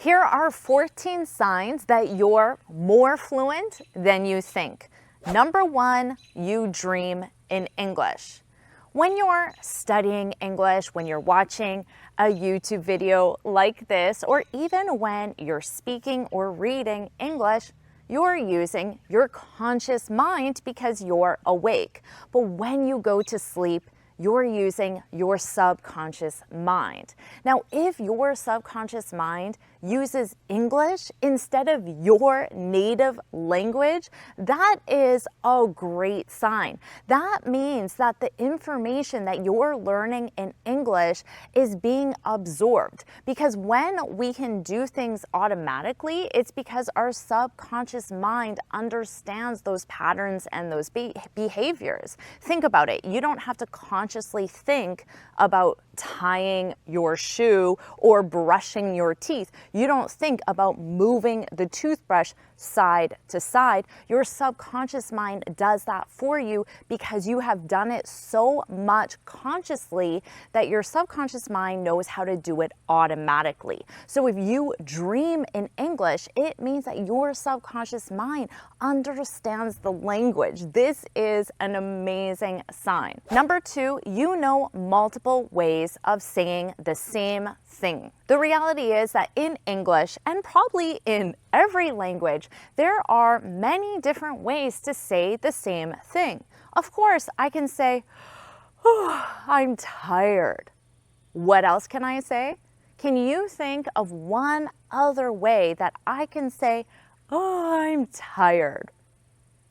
Here are 14 signs that you're more fluent than you think. Number 1, you dream in English. When you're studying English, when you're watching a YouTube video like this, or even when you're speaking or reading English, you're using your conscious mind because you're awake. But when you go to sleep, you're using your subconscious mind. Now, if your subconscious mind uses English instead of your native language, that is a great sign. That means that the information that you're learning in English is being absorbed. Because when we can do things automatically, it's because our subconscious mind understands those patterns and those behaviors. Think about it. You don't have to consciously think about tying your shoe or brushing your teeth. You don't think about moving the toothbrush side to side. Your subconscious mind does that for you because you have done it so much consciously that your subconscious mind knows how to do it automatically. So if you dream in English, it means that your subconscious mind understands the language. This is an amazing sign. Number 2, you know multiple ways of saying the same thing. The reality is that in English, and probably in every language, there are many different ways to say the same thing. Of course, I can say, oh, I'm tired. What else can I say? Can you think of one other way that I can say, oh, I'm tired?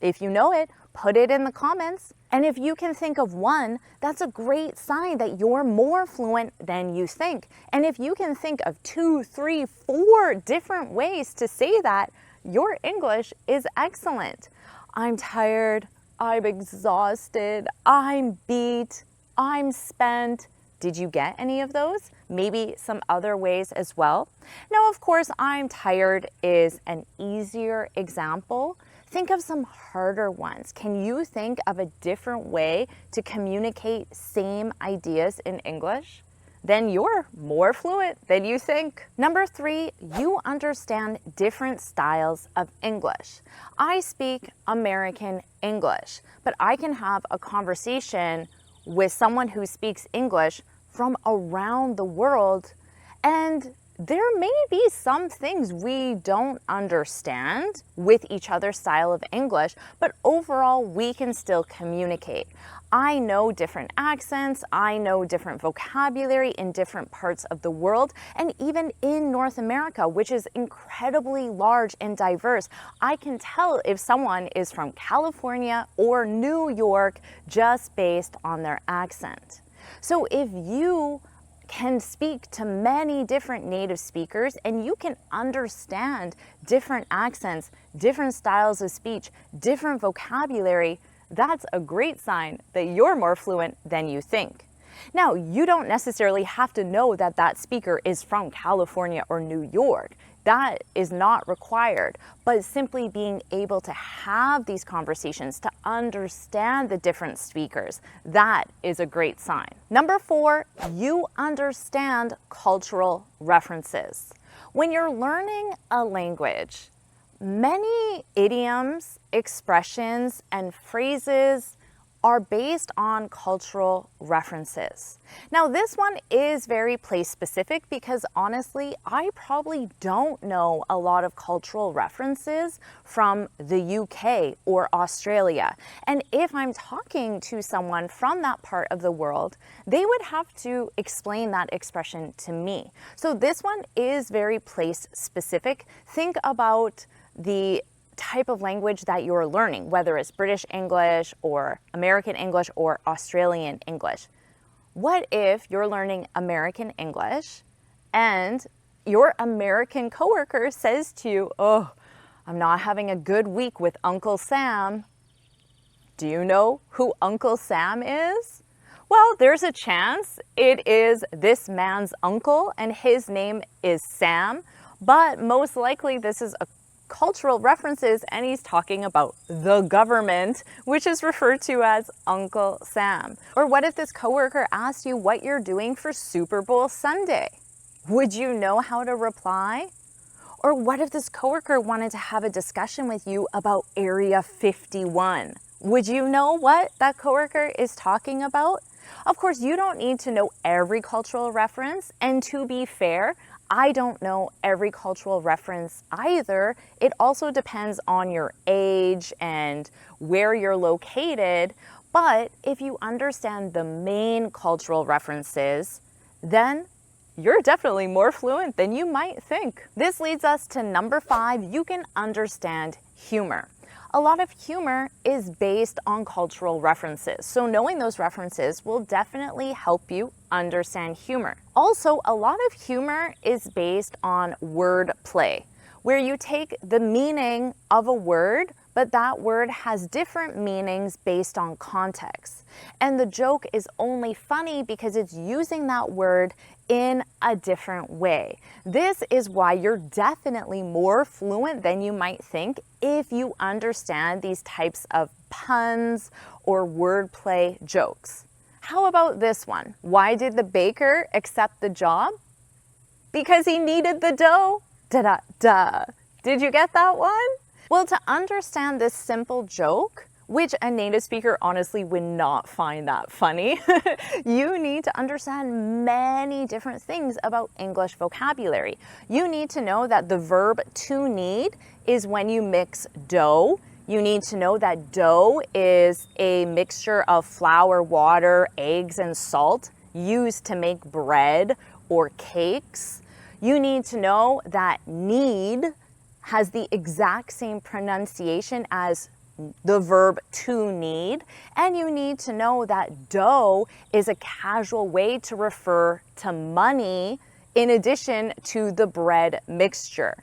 If you know it, put it in the comments. And if you can think of one, that's a great sign that you're more fluent than you think. And if you can think of 2, 3, 4 different ways to say that, your English is excellent. I'm tired, I'm exhausted, I'm beat, I'm spent. Did you get any of those? Maybe some other ways as well. Now, of course, I'm tired is an easier example. Think of some harder ones. Can you think of a different way to communicate same ideas in English? Then you're more fluent than you think. Number 3, you understand different styles of English. I speak American English, but I can have a conversation with someone who speaks English from around the world, and there may be some things we don't understand with each other's style of English, but overall we can still communicate. I know different accents, I know different vocabulary in different parts of the world, and even in North America, which is incredibly large and diverse, I can tell if someone is from California or New York just based on their accent. So if you can speak to many different native speakers and you can understand different accents, different styles of speech, different vocabulary, that's a great sign that you're more fluent than you think. Now, you don't necessarily have to know that that speaker is from California or New York. That is not required, but simply being able to have these conversations, to understand the different speakers, that is a great sign. Number 4, you understand cultural references. When you're learning a language, many idioms, expressions, and phrases are based on cultural references. Now, this one is very place specific because honestly, I probably don't know a lot of cultural references from the UK or Australia. And if I'm talking to someone from that part of the world, they would have to explain that expression to me. So this one is very place specific. Think about the type of language that you're learning, whether it's British English or American English or Australian English. What if you're learning American English and your American coworker says to you, oh, I'm not having a good week with Uncle Sam. Do you know who Uncle Sam is? Well, there's a chance it is this man's uncle and his name is Sam, but most likely this is a cultural references and he's talking about the government, which is referred to as Uncle Sam. Or what if this coworker asked you what you're doing for Super Bowl Sunday? Would you know how to reply? Or what if this coworker wanted to have a discussion with you about Area 51? Would you know what that coworker is talking about? Of course, you don't need to know every cultural reference, and to be fair, I don't know every cultural reference either. It also depends on your age and where you're located, but if you understand the main cultural references, then you're definitely more fluent than you might think. This leads us to number 5, you can understand humor. A lot of humor is based on cultural references, so knowing those references will definitely help you understand humor. Also, a lot of humor is based on word play, where you take the meaning of a word, but that word has different meanings based on context. And the joke is only funny because it's using that word in a different way. This is why you're definitely more fluent than you might think if you understand these types of puns or wordplay jokes. How about this one? Why did the baker accept the job? Because he needed the dough. Da-da-da. Did you get that one? Well, to understand this simple joke, which a native speaker honestly would not find that funny, you need to understand many different things about English vocabulary. You need to know that the verb to need is when you mix dough. You need to know that dough is a mixture of flour, water, eggs, and salt used to make bread or cakes. You need to know that need has the exact same pronunciation as the verb to need, and you need to know that dough is a casual way to refer to money in addition to the bread mixture.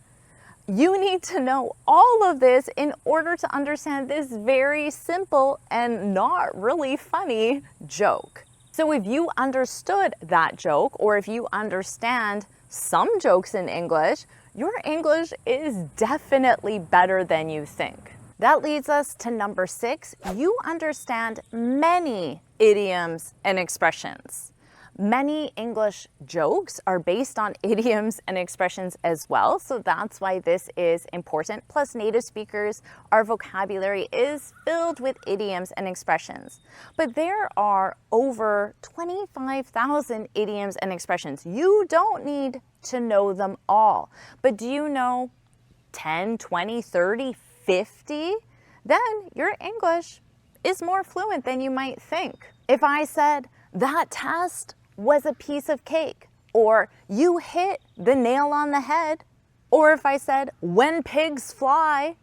You need to know all of this in order to understand this very simple and not really funny joke. So if you understood that joke, or if you understand some jokes in English, your English is definitely better than you think. That leads us to number 6. You understand many idioms and expressions. Many English jokes are based on idioms and expressions as well, so that's why this is important. Plus, native speakers, our vocabulary is filled with idioms and expressions. But there are over 25,000 idioms and expressions. You don't need to know them all, but do you know 10, 20, 30, 50? Then your English is more fluent than you might think. If I said, that test was a piece of cake, or you hit the nail on the head, or if I said, when pigs fly,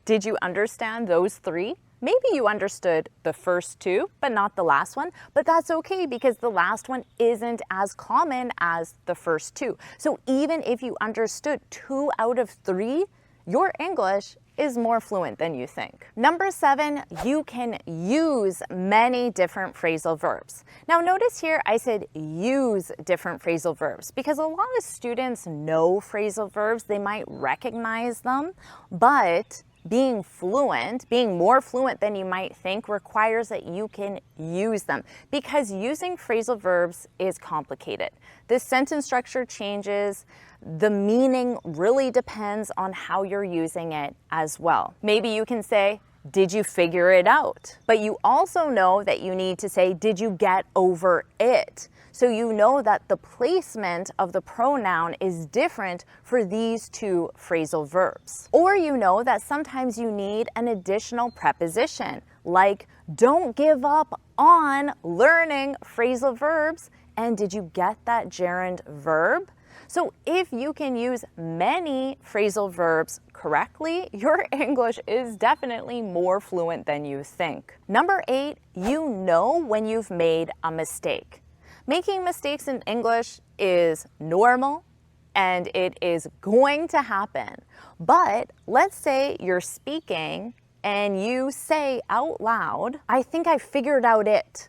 did you understand those 3? Maybe you understood the first 2, but not the last one, but that's okay because the last one isn't as common as the first 2. So even if you understood 2 out of 3, your English is more fluent than you think. Number 7, you can use many different phrasal verbs. Now notice here I said use different phrasal verbs because a lot of students know phrasal verbs, they might recognize them, but being fluent, being more fluent than you might think requires that you can use them because using phrasal verbs is complicated. The sentence structure changes, the meaning really depends on how you're using it as well. Maybe you can say, did you figure it out? But you also know that you need to say, did you get over it? So you know that the placement of the pronoun is different for these 2 phrasal verbs. Or you know that sometimes you need an additional preposition, like don't give up on learning phrasal verbs. And did you get that gerund verb? So if you can use many phrasal verbs correctly, your English is definitely more fluent than you think. Number 8, you know when you've made a mistake. Making mistakes in English is normal and it is going to happen. But let's say you're speaking and you say out loud, I think I figured out it.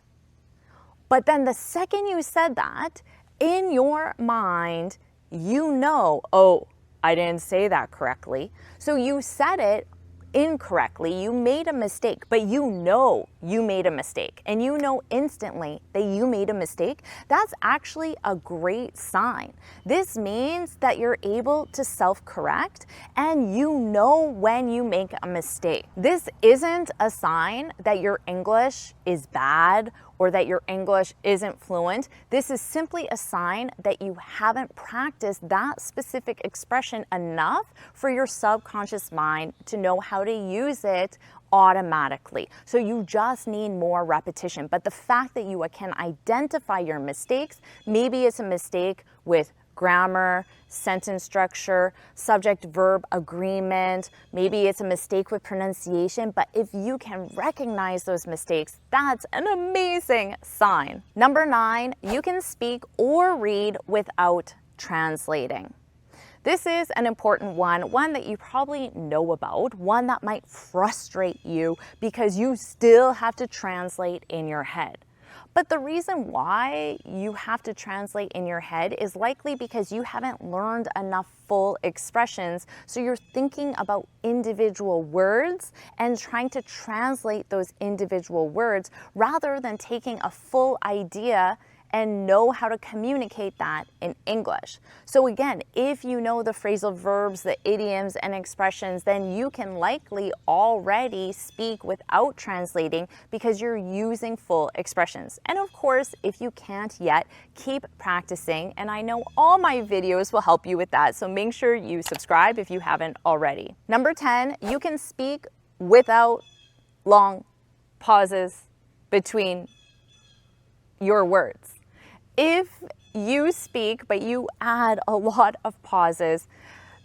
But then the second you said that, in your mind, you know, oh, I didn't say that correctly. So you said it incorrectly, you made a mistake, but you know you made a mistake and you know instantly that you made a mistake, that's actually a great sign. This means that you're able to self-correct and you know when you make a mistake. This isn't a sign that your English is bad or that your English isn't fluent. This is simply a sign that you haven't practiced that specific expression enough for your subconscious mind to know how to use it automatically. So you just need more repetition. But the fact that you can identify your mistakes, maybe it's a mistake with grammar, sentence structure, subject-verb agreement, maybe it's a mistake with pronunciation, but if you can recognize those mistakes, that's an amazing sign. Number 9, you can speak or read without translating. This is an important one that you probably know about, one that might frustrate you because you still have to translate in your head. But the reason why you have to translate in your head is likely because you haven't learned enough full expressions, so you're thinking about individual words and trying to translate those individual words rather than taking a full idea and know how to communicate that in English. So again, if you know the phrasal verbs, the idioms and expressions, then you can likely already speak without translating because you're using full expressions. And of course, if you can't yet, keep practicing. And I know all my videos will help you with that. So make sure you subscribe if you haven't already. Number 10, you can speak without long pauses between your words. If you speak, but you add a lot of pauses,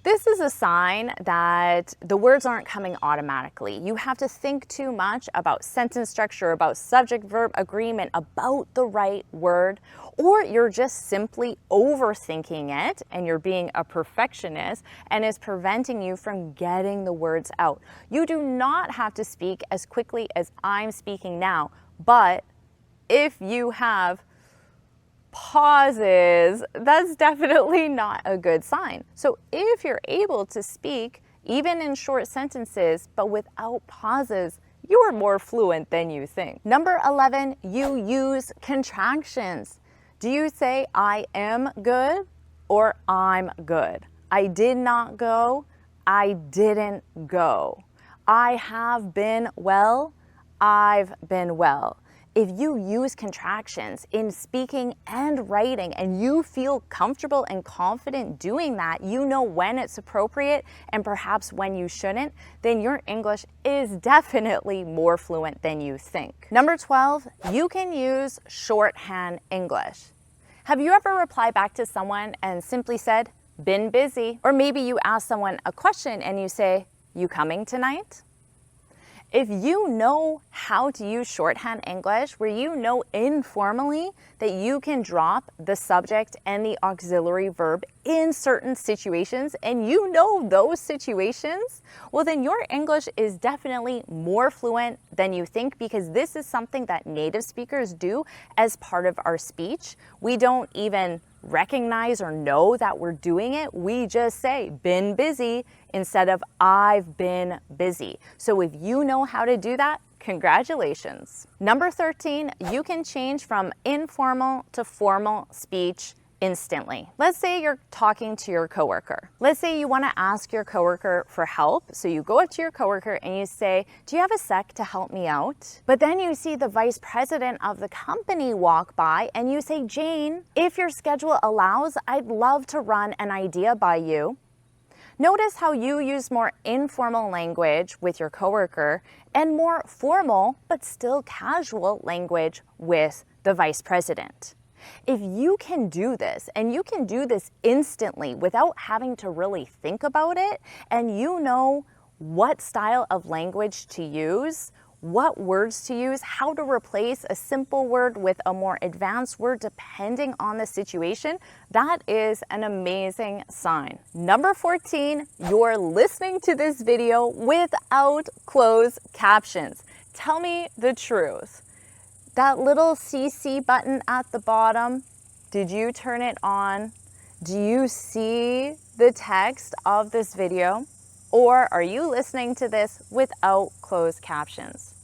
this is a sign that the words aren't coming automatically. You have to think too much about sentence structure, about subject-verb agreement, about the right word, or you're just simply overthinking it and you're being a perfectionist and is preventing you from getting the words out. You do not have to speak as quickly as I'm speaking now, but if you have pauses, that's definitely not a good sign. So if you're able to speak, even in short sentences, but without pauses, you are more fluent than you think. Number 11, you use contractions. Do you say I am good or I'm good? I did not go, I didn't go. I have been well, I've been well. If you use contractions in speaking and writing and you feel comfortable and confident doing that, you know when it's appropriate and perhaps when you shouldn't, then your English is definitely more fluent than you think. Number 12, you can use shorthand English. Have you ever replied back to someone and simply said, "Been busy"? Or maybe you ask someone a question and you say, "You coming tonight?" If you know how to use shorthand English, where you know informally that you can drop the subject and the auxiliary verb in certain situations, and you know those situations, well then your English is definitely more fluent than you think, because this is something that native speakers do as part of our speech. We don't even recognize or know that we're doing it. We just say been busy instead of I've been busy. So if you know how to do that, congratulations. Number 13, you can change from informal to formal speech instantly. Let's say you're talking to your coworker. Let's say you want to ask your coworker for help. So you go up to your coworker and you say, "Do you have a sec to help me out?" But then you see the vice president of the company walk by and you say, "Jane, if your schedule allows, I'd love to run an idea by you." Notice how you use more informal language with your coworker and more formal but still casual language with the vice president. If you can do this, and you can do this instantly without having to really think about it, and you know what style of language to use, what words to use, how to replace a simple word with a more advanced word depending on the situation, that is an amazing sign. Number 14, you're listening to this video without closed captions. Tell me the truth. That little CC button at the bottom, did you turn it on? Do you see the text of this video? Or are you listening to this without closed captions?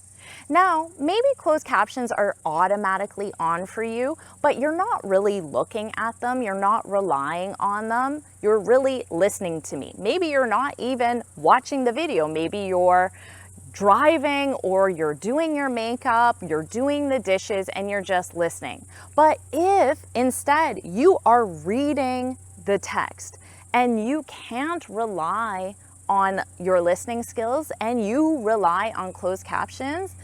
Now, maybe closed captions are automatically on for you, but you're not really looking at them, you're not relying on them, you're really listening to me. Maybe you're not even watching the video, maybe you're driving or you're doing your makeup, you're doing the dishes, and you're just listening. But if instead you are reading the text and you can't rely on your listening skills and you rely on closed captions,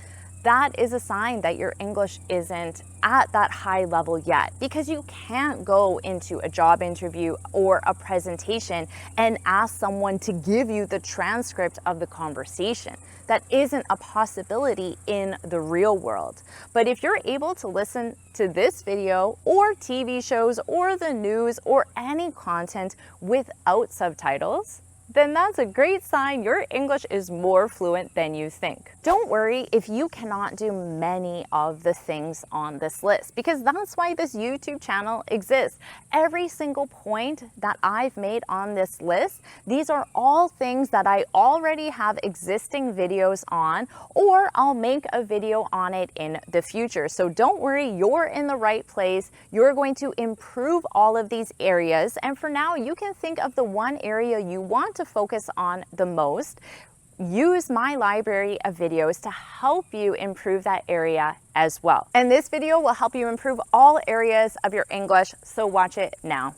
that is a sign that your English isn't at that high level yet, because you can't go into a job interview or a presentation and ask someone to give you the transcript of the conversation. That isn't a possibility in the real world. But if you're able to listen to this video or TV shows or the news or any content without subtitles, then that's a great sign your English is more fluent than you think. Don't worry if you cannot do many of the things on this list, because that's why this YouTube channel exists. Every single point that I've made on this list, these are all things that I already have existing videos on, or I'll make a video on it in the future. So don't worry, you're in the right place. You're going to improve all of these areas. And for now, you can think of the one area you want to focus on the most. Use my library of videos to help you improve that area as well. And this video will help you improve all areas of your English, so watch it now.